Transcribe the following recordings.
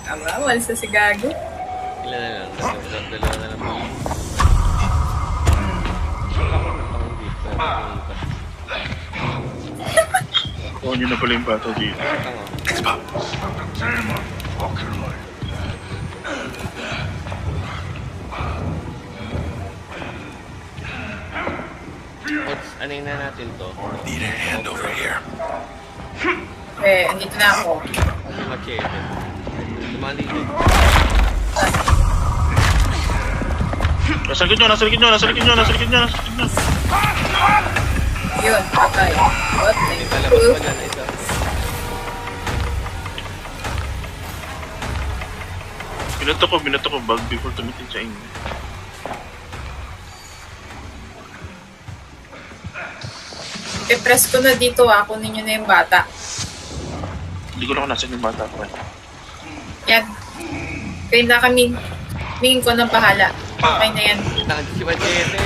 Aba, walis na si Gago. Ilan na lang? Dalawa na lang po. Oo, yun na pala yung bata dito. Anin na natin to. Need a hand over here. Andito na ako. Machete. Dumaan dito. Nasa likod nyo, nasa likod nyo, nasa likod nyo, nasa likod nyo, nasa likod nyo. Yun, patay. What? May palabas pa dyan, isa. Binato ko bag before tumitin sa inyo. I-press ko na dito kunin nyo na yung bata. Hindi ko na kung nasan yung bata ko. Yan. Kaya na kami, hingin ko ng bahala. Okay na yan. Nakagin si Machete.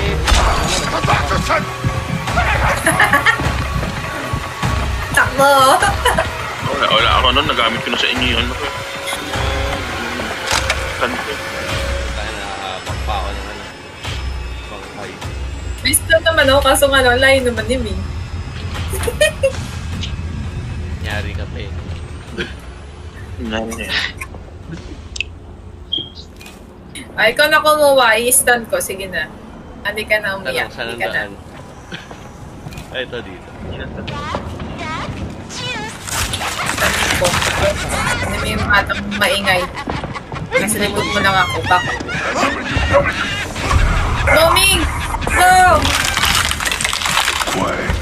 Takbo! Wala ako nun, nagamit ko na sa inyo yung ano ko. Kanto. Tayo nakapagpa ako ng ano. Pangkay. Best lang naman ako, kaso nga layo naman ni Ming. Nyari ka pa eh. Nari na yan. Ay, ikaw na kumuha, i-stand ko. Sige na. Hindi ka na umiyak. Saan Hindi ang ka na. daan? Ay, ito dito. Stand ko. Hindi mo yung batang maingay. Nasa likod mo lang ako. Baka. No, Ming! No!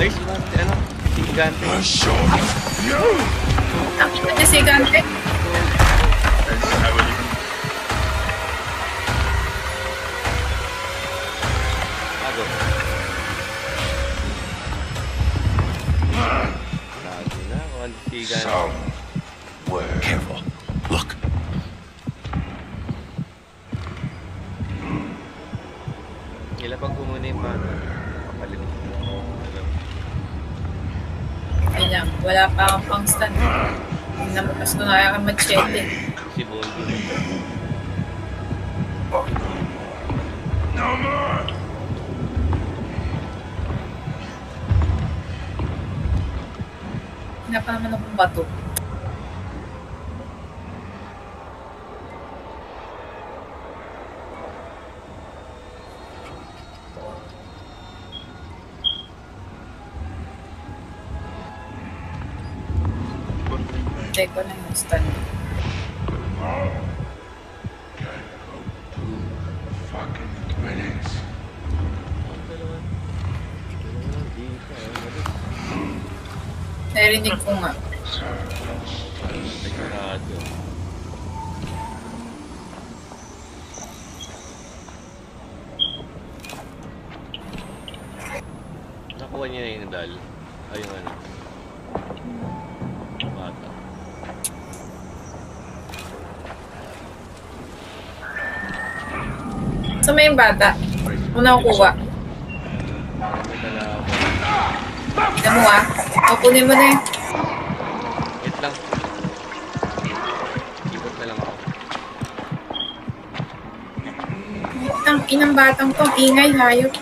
There's one, ano? Gigante. Nakita niya si Gante. Ago. Lagi na, kung gigante. Careful. Look. Ilapag ko muna yung paano. Kapalit. Ay lang, wala pa akong pang stand. Namukas ko na kaya machete. Si Bondi. Hina pa naman akong bato. Check ko na yung stand. Fucking minutes. Narinig ko nga. Sigurado. Nakuha niya na yung dal. Ay, yung ano. Bata. So may yung bata. Una ko kuha. May dala ako. Tignan mo kukunin mo na yun. Wait lang. Ikot na lang ako. Ang inang batang to, ingay, hayop.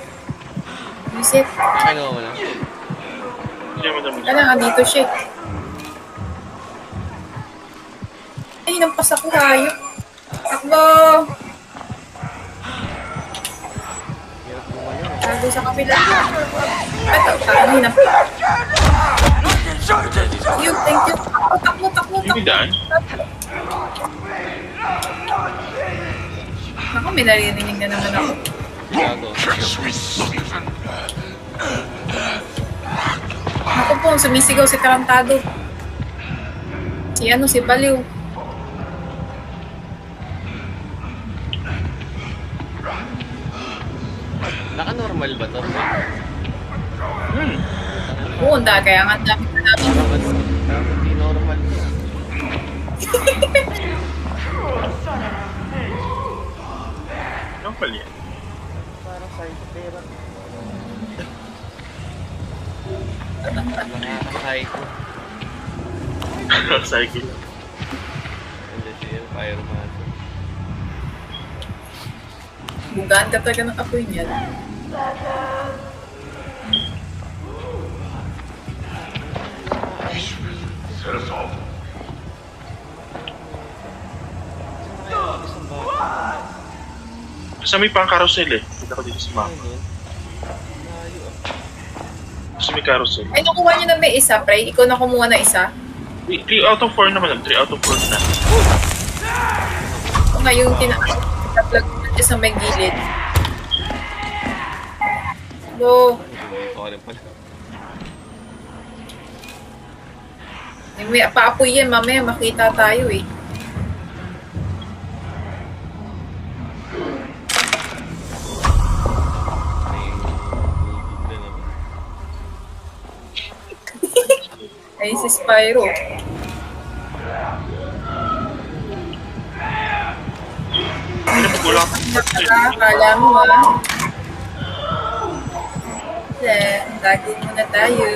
Visit. Ano mo na? Hindi mo dami. Kaya nga dito siya. Ay, nampas ako, hayop. Takbo! Hirap mo ngayon. Tago sa kapila. Ito, tago na. Thank you. Takbo. Hindi daan. Ako, may naririnig na naman ako. Gago. Ako po, sumisigaw si Tarantado. Si Baliw. Naka-normal ba to? Oo, kaya nga dami na namin. Hindi normal to. Ano pala yan? Parang psycho. Nakaka-psycho. Cycle. Hindi siya yung fireman. Bugaan ka talaga ng apoy niyan. Set us off. Kasi may pang carousel eh. Kita ko dito sa mapa. Ano? Layo ah. Kasi may carousel. Ay, nakuha niyo na may isa, Pre. Ikaw na kumuha na isa. 3 out of 4 naman lang. 3 out of 4 na. O nga, yung tinaplag mo dyan sa may gilid. Hello. Hindi ko rin pala. May paapoy yan, mamaya makita tayo eh. May naman. Ay, si Spyro. Wala ka. Kala mo ah. Tago muna tayo.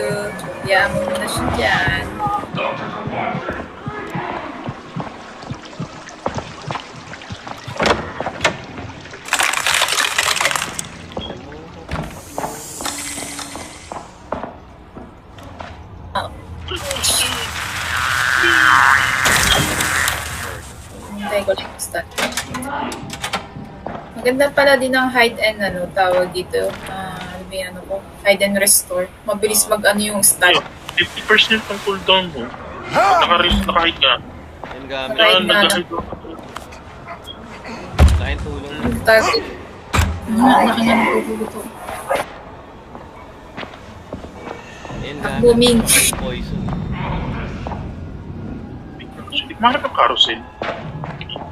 Hayaan mo muna siya dyan. Doctors are watching. Hintay ko lang yung start. Maganda pala din ang hide and ano, tawag dito. Ano ba yung ano ko? Hide and restore. Mabilis mag-ano yung start. 50% ng cooldown mo. Nakahit ka. Yan gamit. Right na. Nag-hide ka. Laking tulong mo. Target. Laki ng ulo ko. Yan gamit. Booming. Poison. Mangat ang carousel.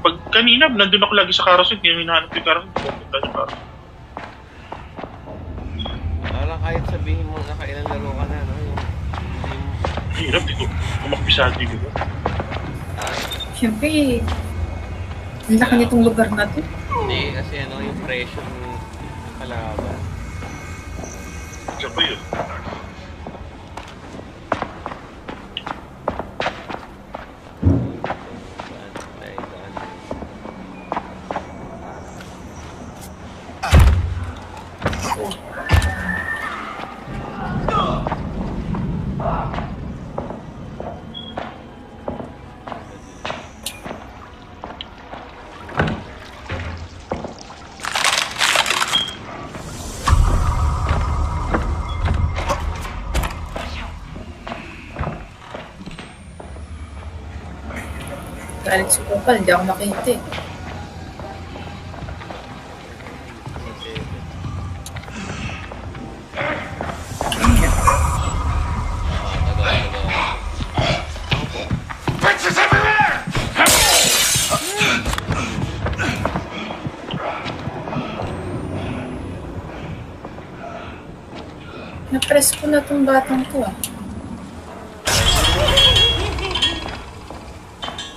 Pag kanina, nandun ako lagi sa carousel. Hindi namin hinahanap yung carousel. Pupunta sa carousel. Parang kahit sabihin mo nakailang laro ka na, no? Hirap dito. Kumakbisado dito. Siyempre, ang laki nitong lugar na to. Hindi, kasi ano yung pressure ng kalaban. Isa pa yun. Galit si Kupal, hindi ako makita eh. Bitches everywhere! Napress ko na tong batang to ah.